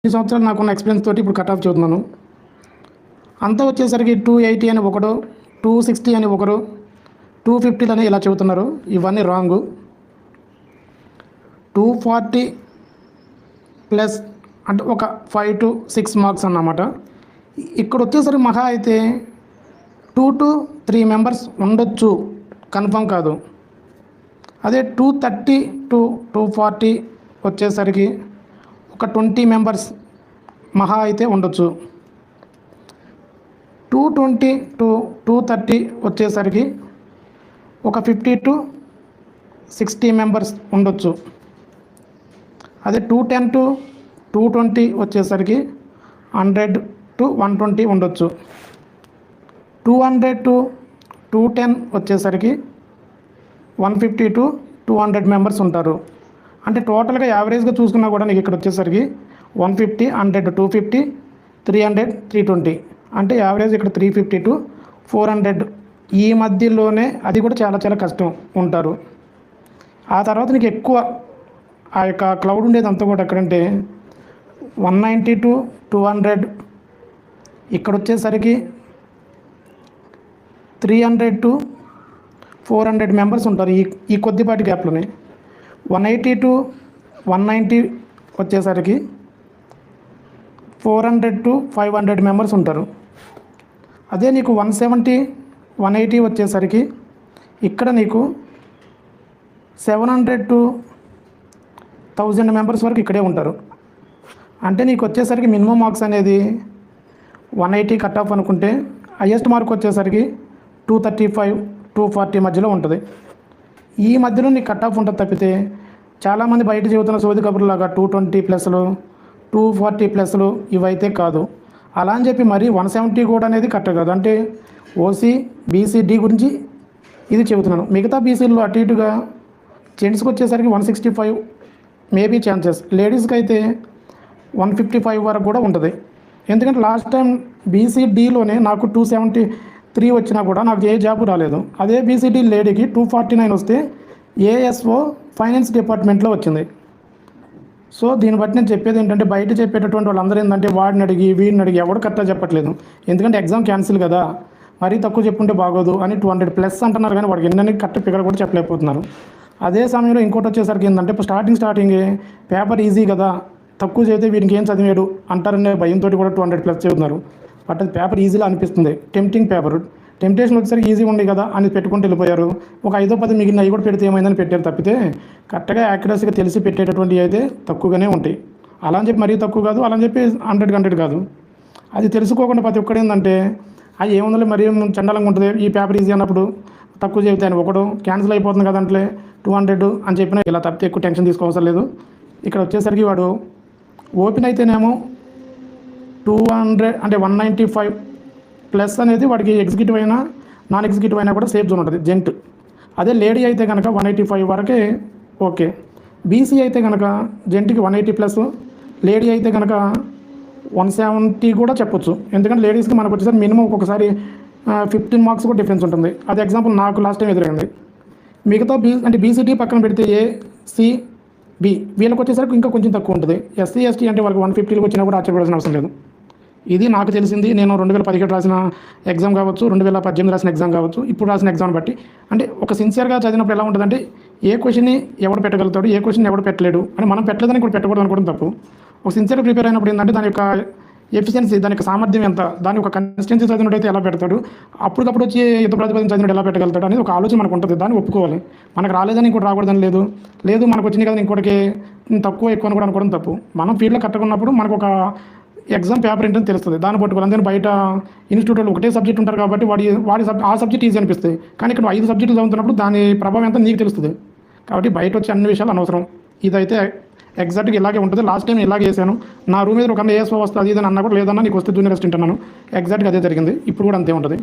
ఈ సంవత్సరాలు నాకున్న ఎక్స్పీరియన్స్ తోటి ఇప్పుడు కట్ ఆఫ్ చూస్తున్నాను. అంతా వచ్చేసరికి 280 అని ఒకడు, 260 అని ఒకరు, 250 అని ఇలా చెబుతున్నారు. ఇవన్నీ రాంగు. 240 ప్లస్ అంటే ఒక 5 to 6 మార్క్స్ అన్నమాట. ఇక్కడ వచ్చేసరికి మహా అయితే 2 to 3 మెంబర్స్ ఉండొచ్చు, కన్ఫర్మ్ కాదు. అదే 230 to 240 వచ్చేసరికి ఒక 20 మెంబర్స్ మహా అయితే ఉండొచ్చు. 220 to 230 వచ్చేసరికి ఒక 50 to 60 మెంబర్స్ ఉండొచ్చు. అదే 210 to 220 వచ్చేసరికి 100 to 120 ఉండొచ్చు. 200 to 210 వచ్చేసరికి 150 to 200 మెంబర్స్ ఉంటారు. అంటే టోటల్గా యావరేజ్గా చూసుకున్నా కూడా నీకు ఇక్కడ వచ్చేసరికి 150, 100, 250, 300, 320 అంటే యావరేజ్ ఇక్కడ 350 to 400 ఈ మధ్యలోనే, అది కూడా చాలా చాలా కష్టం ఉంటారు. ఆ తర్వాత నీకు ఎక్కువ ఆ యొక్క క్లౌడ్ ఉండేది అంతా కూడా ఎక్కడంటే 190 to 200, ఇక్కడ వచ్చేసరికి 300 to 400 మెంబర్స్ ఉంటారు ఈ కొద్దిపాటి గ్యాప్లోనే. 180 to 190 వచ్చేసరికి 400 to 500 మెంబర్స్ ఉంటారు. అదే నీకు 170, 180 వచ్చేసరికి ఇక్కడ నీకు 700 to 1000 మెంబర్స్ వరకు ఇక్కడే ఉంటారు. అంటే నీకు వచ్చేసరికి మినిమం మార్క్స్ అనేది 180 కట్ ఆఫ్ అనుకుంటే హయ్యెస్ట్ మార్క్ వచ్చేసరికి 235, 240 మధ్యలో ఉంటుంది. ఈ మధ్యలో నీకు కట్ ఆఫ్ ఉంటుంది తప్పితే చాలామంది బయట చెబుతున్న సోది కబుర్లాగా 220 ప్లస్లు, 240 ప్లస్లు ఇవైతే కాదు. అలా అని చెప్పి మరి 170 కూడా అనేది కరెక్ట్ కాదు. అంటే ఓసీ, బీసీ, డి గురించి ఇది చెబుతున్నాను. మిగతా బీసీల్లో అటు ఇటుగా జెంట్స్కి వచ్చేసరికి 165 మేబీ ఛాన్సెస్, లేడీస్కి అయితే 155 వరకు కూడా ఉంటుంది. ఎందుకంటే లాస్ట్ టైం బీసీడీలోనే నాకు 273 వచ్చినా కూడా నాకు ఏ జాబు రాలేదు. అదే బీసీడీ లేడీకి 249 వస్తే ఏఎస్ఓ ఫైనాన్స్ డిపార్ట్మెంట్లో వచ్చింది. సో దీన్ని బట్టి నేను చెప్పేది ఏంటంటే బయట చెప్పేటటువంటి వాళ్ళందరూ ఏంటంటే వాడిని అడిగి వీడిని అడిగి ఎవడు కరెక్ట్గా చెప్పట్లేదు. ఎందుకంటే ఎగ్జామ్ క్యాన్సిల్ కదా, మరీ తక్కువ చెప్పుంటే బాగోదు అని 200 ప్లస్ అంటున్నారు, కానీ వాడికి ఎన్ని కరెక్ట్ ఫిగర్ కూడా చెప్పలేకపోతున్నారు. అదే సమయంలో ఇంకోటి వచ్చేసరికి ఏంటంటే ఇప్పుడు స్టార్టింగ్ పేపర్ ఈజీ కదా, తక్కువ చదివితే వీడికి ఏం చదివాడు అంటారనే భయంతో కూడా 200 ప్లస్ చదువుతున్నారు. బట్ అది పేపర్ ఈజీలా అనిపిస్తుంది, టెంప్టింగ్ పేపర్. టెంప్టేషన్ వచ్చేసరికి ఈజీ ఉంది కదా అని పెట్టుకుంటూ వెళ్ళిపోయారు. ఒక 5-10 మిగిలిన అవి కూడా పెడితే ఏమైందని పెట్టారు తప్పితే కరెక్ట్గా యాక్యురసీగా తెలిసి పెట్టేటటువంటివి అయితే తక్కువగానే ఉంటాయి. అలా అని చెప్పి మరీ తక్కువ కాదు, అలా అని చెప్పి 100 కాదు. అది తెలుసుకోకుండా ప్రతి ఒక్కడు ఏంటంటే అది ఏముందో మరీ చండాలంగా ఉంటుంది ఈ పేపర్ ఈజీ అన్నప్పుడు తక్కువ చెబితే అని ఒకడు క్యాన్సిల్ అయిపోతుంది కదంటే 200 అని చెప్పినా ఇలా తప్పితే ఎక్కువ టెన్షన్ తీసుకోవసరం లేదు. ఇక్కడ వచ్చేసరికి వాడు ఓపెన్ అయితేనేమో 200 అంటే 195 ప్లస్ అనేది వాడికి ఎగ్జిక్యూటివ్ అయినా నాన్ ఎగ్జిక్యూటివ్ అయినా కూడా సేఫ్ జోన్ ఉంటుంది జెంట్. అదే లేడీ అయితే కనుక 185 వరకే ఓకే. బీసీ అయితే కనుక జెంట్కి 180 ప్లస్, లేడీ అయితే కనుక 170 కూడా చెప్పొచ్చు. ఎందుకంటే లేడీస్కి మనకు వచ్చేసరికి మినిమం ఒక్కొక్కసారి 15 మార్క్స్ కూడా డిఫరెన్స్ ఉంటుంది. అది ఎగ్జాంపుల్ నాకు లాస్ట్ టైం ఎదురైంది. మిగతా అంటే బీసీటీ పక్కన పెడితే ఏసీ, బి వీళ్ళకి వచ్చేసరికి ఇంకా కొంచెం తక్కువ ఉంటుంది. ఎస్సీ, ఎస్టీ అంటే వాళ్ళకి 150 వచ్చినా కూడా ఆశ్చర్యపడాల్సిన అవసరం లేదు. ఇది నాకు తెలిసింది. నేను 2017 రాసిన ఎగ్జామ్ కావచ్చు, 2018 రాసిన ఎగ్జామ్ కావచ్చు, ఇప్పుడు రాసిన ఎగ్జామ్ బట్టి అంటే ఒక సిన్సియర్గా చదివినప్పుడు ఎలా ఉంటుందంటే ఏ క్వశ్చన్ని ఎవడు పెట్టగలుగుతాడు, ఏ క్వశ్చన్ ఎవడు పెట్టలేడు అని మనం పెట్టలేదని ఇప్పుడు పెట్టకూడదు అనుకోవడం తప్పు. ఒక సిన్సియర్గా ప్రిపేర్ అయినప్పుడు ఏంటంటే దాని యొక్క ఎఫిషియన్సీ, దాని యొక్క సామర్థ్యం ఎంత, దాని ఒక కన్సిస్టెన్సీ చదివినట్టయితే ఎలా పెడతాడు, అప్పటికప్పుడు వచ్చి యుద్ధ ప్రతిపాదన చదివినట్టు ఎలా పెట్టగలుగుతాడు అనేది ఒక ఆలోచన మనకు ఉంటుంది. దాన్ని ఒప్పుకోవాలి. మనకు రాలేదని ఇంకోటి రాకూడదని లేదు మనకు వచ్చింది కదా ఇంకోటికి తక్కువ ఎక్కువ అని కూడా అనుకోవడం తప్పు. మనం ఫీల్డ్లో కట్టుకున్నప్పుడు మనకు ఒక ఎగ్జామ్ పేపర్ ఏంటని తెలుస్తుంది, దాన్ని పట్టుకోవాలి. అందుకని బయట ఇన్స్టిట్యూట్లో ఒకటే సబ్జెక్ట్ ఉంటారు కాబట్టి ఆ సబ్జెక్ట్ ఈజీ అనిపిస్తుంది, కానీ ఇక్కడ 5 సబ్జెక్టులు చదువుతున్నప్పుడు దాని ప్రభావం ఎంత నీకు తెలుస్తుంది. కాబట్టి బయట వచ్చే అన్ని విషయాలు అనవసరం. ఇదైతే ఎగ్జాక్ట్గా ఇలాగే ఉంటుంది. లాస్ట్ టైం ఇలాగే చేశాను. నా రూమ్ మీద ఒక ఏఎస్ఓ వస్తుంది అది ఇది అన్నా కూడా లేదన్నా నీకు వస్తే జూనియర్ అసిస్టెంట్ అన్నాను. ఎగ్జాక్ట్గా అదే జరిగింది. ఇప్పుడు కూడా అంతే ఉంటుంది.